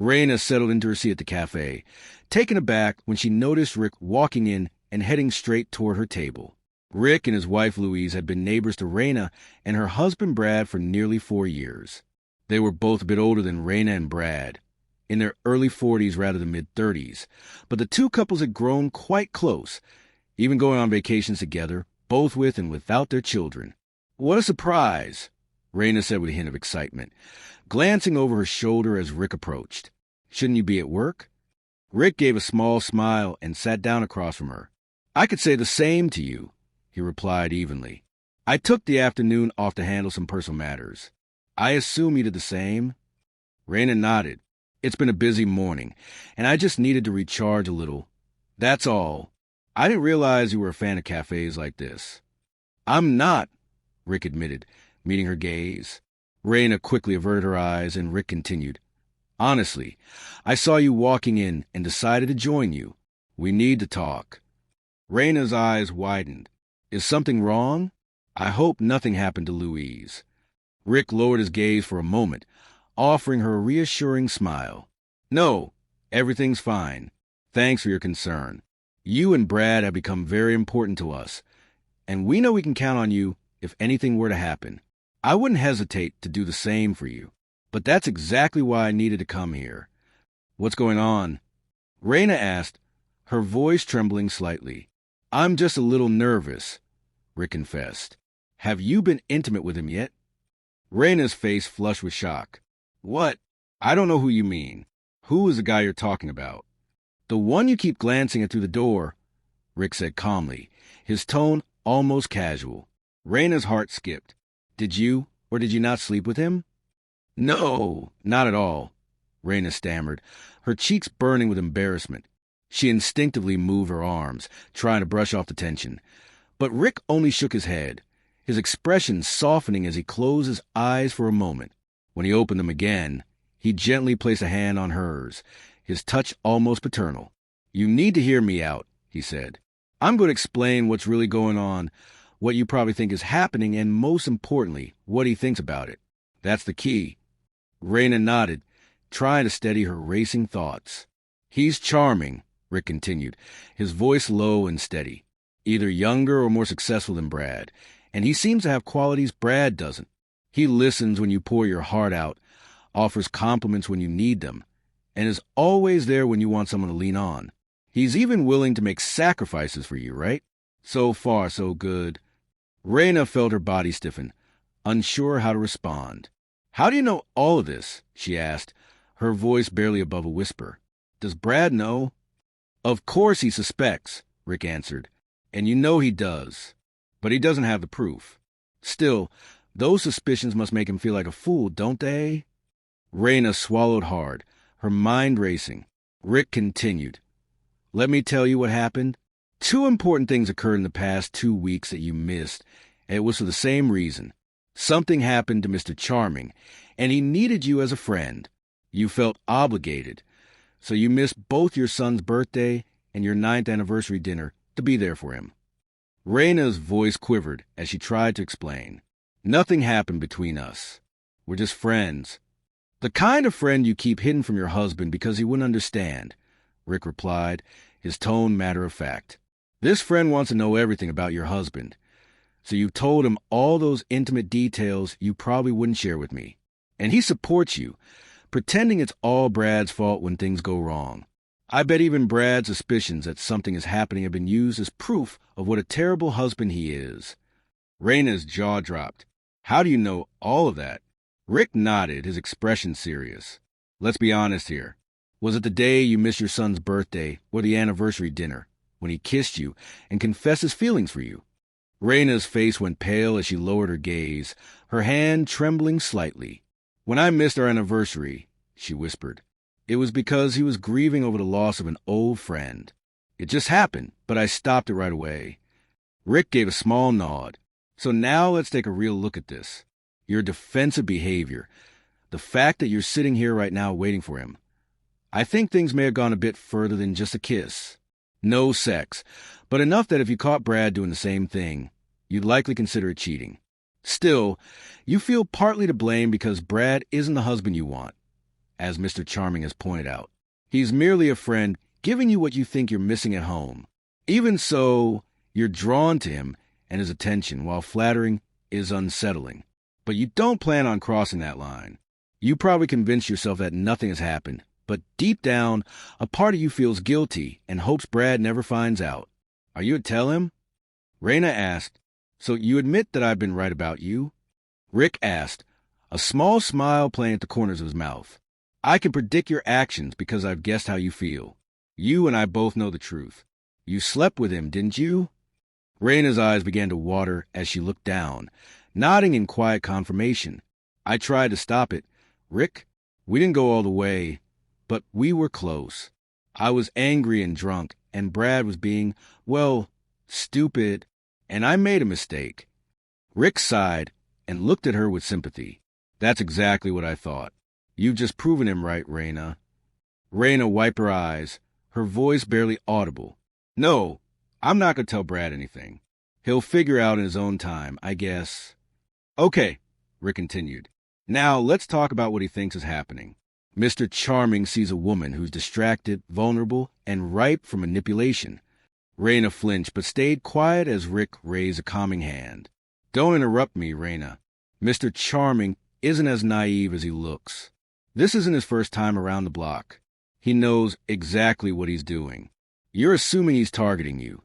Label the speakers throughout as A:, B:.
A: Raina settled into her seat at the cafe, taken aback when she noticed Rick walking in and heading straight toward her table. Rick and his wife Louise had been neighbors to Raina and her husband Brad for nearly 4 years. They were both a bit older than Raina and Brad, in their early 40s rather than mid-30s, but the two couples had grown quite close, even going on vacations together, both with and without their children. "What a surprise," Raina said with a hint of excitement, glancing over her shoulder as Rick approached. "Shouldn't you be at work?" Rick gave a small smile and sat down across from her. "I could say the same to you," he replied evenly. "I took the afternoon off to handle some personal matters. I assume you did the same?" Raina nodded. "It's been a busy morning, and I just needed to recharge a little. That's all. I didn't realize you were a fan of cafes like this." "I'm not," Rick admitted, meeting her gaze. Raina quickly averted her eyes, and Rick continued. "Honestly, I saw you walking in and decided to join you. We need to talk." Raina's eyes widened. "Is something wrong? I hope nothing happened to Louise." Rick lowered his gaze for a moment, offering her a reassuring smile. "No, everything's fine. Thanks for your concern. You and Brad have become very important to us, and we know we can count on you if anything were to happen. I wouldn't hesitate to do the same for you, but that's exactly why I needed to come here." "What's going on?" Raina asked, her voice trembling slightly. "I'm just a little nervous," Rick confessed. "Have you been intimate with him yet?" Raina's face flushed with shock. "What? I don't know who you mean. Who is the guy you're talking about?" "The one you keep glancing at through the door," Rick said calmly, his tone almost casual. Raina's heart skipped. "Did you or did you not sleep with him?" "No, not at all," Raina stammered, her cheeks burning with embarrassment. She instinctively moved her arms, trying to brush off the tension. But Rick only shook his head, his expression softening as he closed his eyes for a moment. When he opened them again, he gently placed a hand on hers, his touch almost paternal. "You need to hear me out," he said. "I'm going to explain what's really going on, what you probably think is happening, and most importantly, what he thinks about it. That's the key." Raina nodded, trying to steady her racing thoughts. "He's charming," Rick continued, his voice low and steady. "Either younger or more successful than Brad, and he seems to have qualities Brad doesn't. He listens when you pour your heart out, offers compliments when you need them, and is always there when you want someone to lean on. He's even willing to make sacrifices for you, right? So far, so good." Raina felt her body stiffen, unsure how to respond. "How do you know all of this?" she asked, her voice barely above a whisper. "Does Brad know?" "Of course he suspects," Rick answered, "and you know he does. But he doesn't have the proof. Still, those suspicions must make him feel like a fool, don't they?" Raina swallowed hard, her mind racing. Rick continued. "Let me tell you what happened. 2 important things occurred in the past 2 weeks that you missed, and it was for the same reason. Something happened to Mr. Charming, and he needed you as a friend. You felt obligated, so you missed both your son's birthday and your 9th anniversary dinner to be there for him." Raina's voice quivered as she tried to explain. "Nothing happened between us. We're just friends." "The kind of friend you keep hidden from your husband because he wouldn't understand," Rick replied, his tone matter of fact. "This friend wants to know everything about your husband, so you've told him all those intimate details you probably wouldn't share with me. And he supports you, pretending it's all Brad's fault when things go wrong. I bet even Brad's suspicions that something is happening have been used as proof of what a terrible husband he is." Raina's jaw dropped. "How do you know all of that?" Rick nodded, his expression serious. "Let's be honest here. Was it the day you missed your son's birthday or the anniversary dinner, when he kissed you and confessed his feelings for you?" Raina's face went pale as she lowered her gaze, her hand trembling slightly. "When I missed our anniversary," she whispered, "it was because he was grieving over the loss of an old friend. It just happened, but I stopped it right away." Rick gave a small nod. "So now let's take a real look at this. Your defensive behavior. The fact that you're sitting here right now waiting for him. I think things may have gone a bit further than just a kiss. No sex, but enough that if you caught Brad doing the same thing, you'd likely consider it cheating. Still, you feel partly to blame because Brad isn't the husband you want. as Mr. Charming has pointed out. He's merely a friend giving you what you think you're missing at home. Even so, you're drawn to him and his attention, while flattering is unsettling. But you don't plan on crossing that line. You probably convince yourself that nothing has happened, but deep down, a part of you feels guilty and hopes Brad never finds out. Are you to tell him? Raina asked, So you admit that I've been right about you? Rick asked, a small smile playing at the corners of his mouth. I can predict your actions because I've guessed how you feel. You and I both know the truth. You slept with him, didn't you? Raina's eyes began to water as she looked down, nodding in quiet confirmation. I tried to stop it. Rick, we didn't go all the way, but we were close. I was angry and drunk, and Brad was being, well, stupid, and I made a mistake. Rick sighed and looked at her with sympathy. That's exactly what I thought. You've just proven him right, Raina. Raina wiped her eyes, her voice barely audible. No, I'm not going to tell Brad anything. He'll figure out in his own time, I guess. Okay, Rick continued. Now let's talk about what he thinks is happening. Mr. Charming sees a woman who's distracted, vulnerable, and ripe for manipulation. Raina flinched, but stayed quiet as Rick raised a calming hand. Don't interrupt me, Raina. Mr. Charming isn't as naive as he looks. This isn't his first time around the block. He knows exactly what he's doing. You're assuming he's targeting you,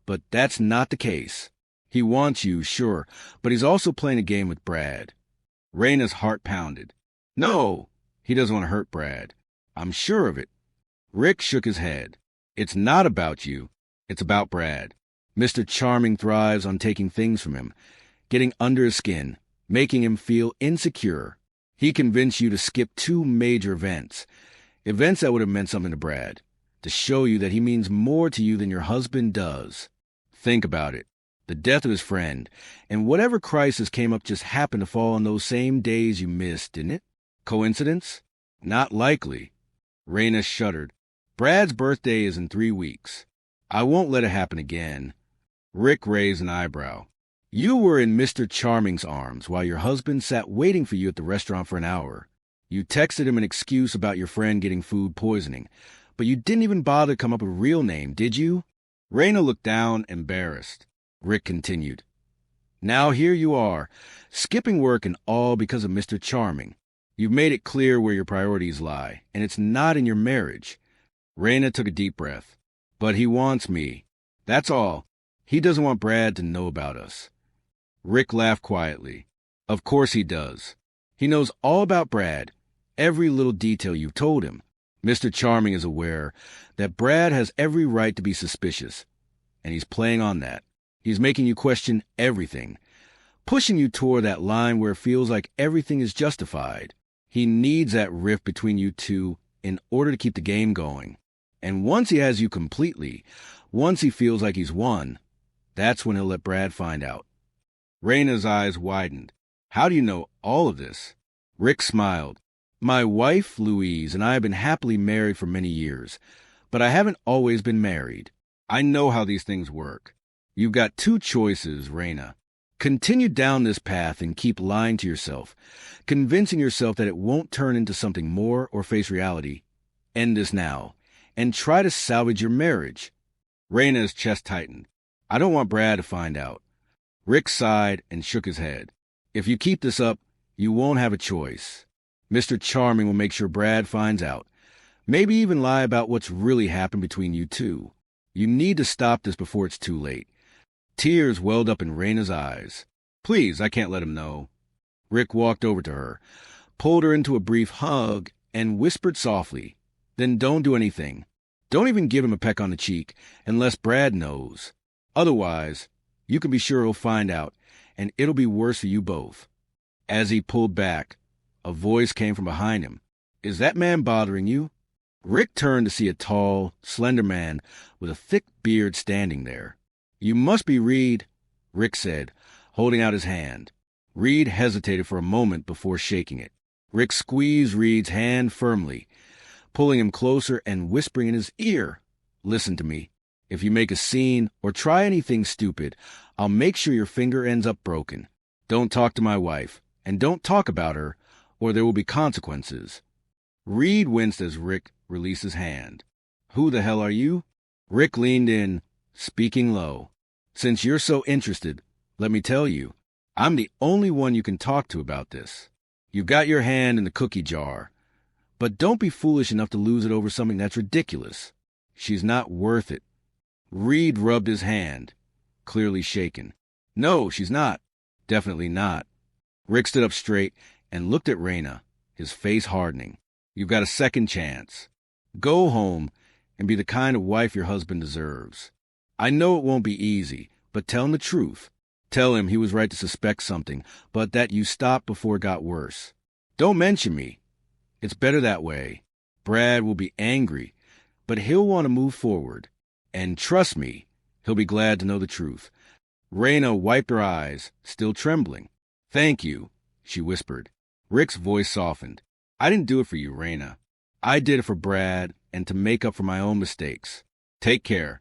A: but that's not the case. He wants you, sure, but he's also playing a game with Brad. Raina's heart pounded. No, he doesn't want to hurt Brad. I'm sure of it. Rick shook his head. It's not about you. It's about Brad. Mr. Charming thrives on taking things from him, getting under his skin, making him feel insecure. He convinced you to skip 2 major events that would have meant something to Brad, to show you that he means more to you than your husband does. Think about it. The death of his friend, and whatever crisis came up just happened to fall on those same days you missed, didn't it? Coincidence? Not likely. Raina shuddered. Brad's birthday is in 3 weeks. I won't let it happen again. Rick raised an eyebrow. You were in Mr. Charming's arms while your husband sat waiting for you at the restaurant for an hour. You texted him an excuse about your friend getting food poisoning, but you didn't even bother to come up with a real name, did you? Raina looked down, embarrassed. Rick continued. Now here you are, skipping work and all because of Mr. Charming. You've made it clear where your priorities lie, and it's not in your marriage. Raina took a deep breath. But he wants me. That's all. He doesn't want Brad to know about us. Rick laughed quietly. Of course he does. He knows all about Brad, every little detail you've told him. Mr. Charming is aware that Brad has every right to be suspicious, and he's playing on that. He's making you question everything, pushing you toward that line where it feels like everything is justified. He needs that rift between you two in order to keep the game going. And once he has you completely, once he feels like he's won, that's when he'll let Brad find out. Raina's eyes widened. How do you know all of this? Rick smiled. My wife, Louise, and I have been happily married for many years, but I haven't always been married. I know how these things work. You've got 2 choices, Raina. Continue down this path and keep lying to yourself, convincing yourself that it won't turn into something more or face reality. End this now, and try to salvage your marriage. Raina's chest tightened. I don't want Brad to find out. Rick sighed and shook his head. If you keep this up, you won't have a choice. Mr. Charming will make sure Brad finds out. Maybe even lie about what's really happened between you two. You need to stop this before it's too late. Tears welled up in Raina's eyes. Please, I can't let him know. Rick walked over to her, pulled her into a brief hug, and whispered softly, Then don't do anything. Don't even give him a peck on the cheek, unless Brad knows. Otherwise, you can be sure he'll find out, and it'll be worse for you both. As he pulled back, a voice came from behind him. Is that man bothering you? Rick turned to see a tall, slender man with a thick beard standing there. You must be Reed, Rick said, holding out his hand. Reed hesitated for a moment before shaking it. Rick squeezed Reed's hand firmly, pulling him closer and whispering in his ear, Listen to me. If you make a scene or try anything stupid, I'll make sure your finger ends up broken. Don't talk to my wife, and don't talk about her, or there will be consequences. Reed winced as Rick released his hand. Who the hell are you? Rick leaned in, speaking low. Since you're so interested, let me tell you, I'm the only one you can talk to about this. You've got your hand in the cookie jar, but don't be foolish enough to lose it over something that's ridiculous. She's not worth it. Reed rubbed his hand, clearly shaken. No, she's not. Definitely not. Rick stood up straight and looked at Raina, his face hardening. You've got a second chance. Go home and be the kind of wife your husband deserves. I know it won't be easy, but tell him the truth. Tell him he was right to suspect something, but that you stopped before it got worse. Don't mention me. It's better that way. Brad will be angry, but he'll want to move forward. And trust me, he'll be glad to know the truth. Raina wiped her eyes, still trembling. Thank you, she whispered. Rick's voice softened. I didn't do it for you, Raina. I did it for Brad and to make up for my own mistakes. Take care.